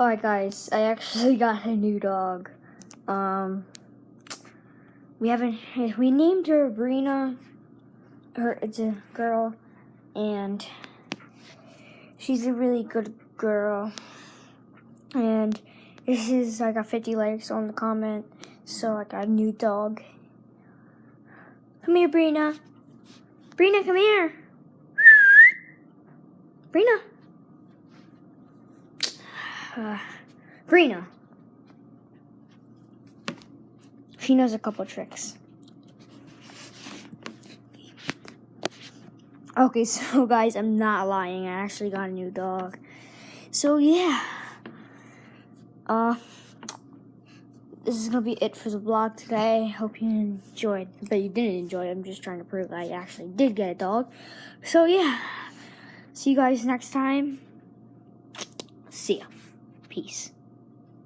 Alright guys, I actually got a new dog. We named her Brina. It's a girl, and she's a really good girl. And I got 50 likes on the comment, so I got a new dog. Come here, Brina. Brina, come here. Brina. Brina. She knows a couple tricks. Okay, so guys, I'm not lying. I actually got a new dog. So yeah. This is gonna be it for the vlog today. Hope you enjoyed. But you didn't enjoy it. I'm just trying to prove that I actually did get a dog. So yeah. See you guys next time. See ya. Peace.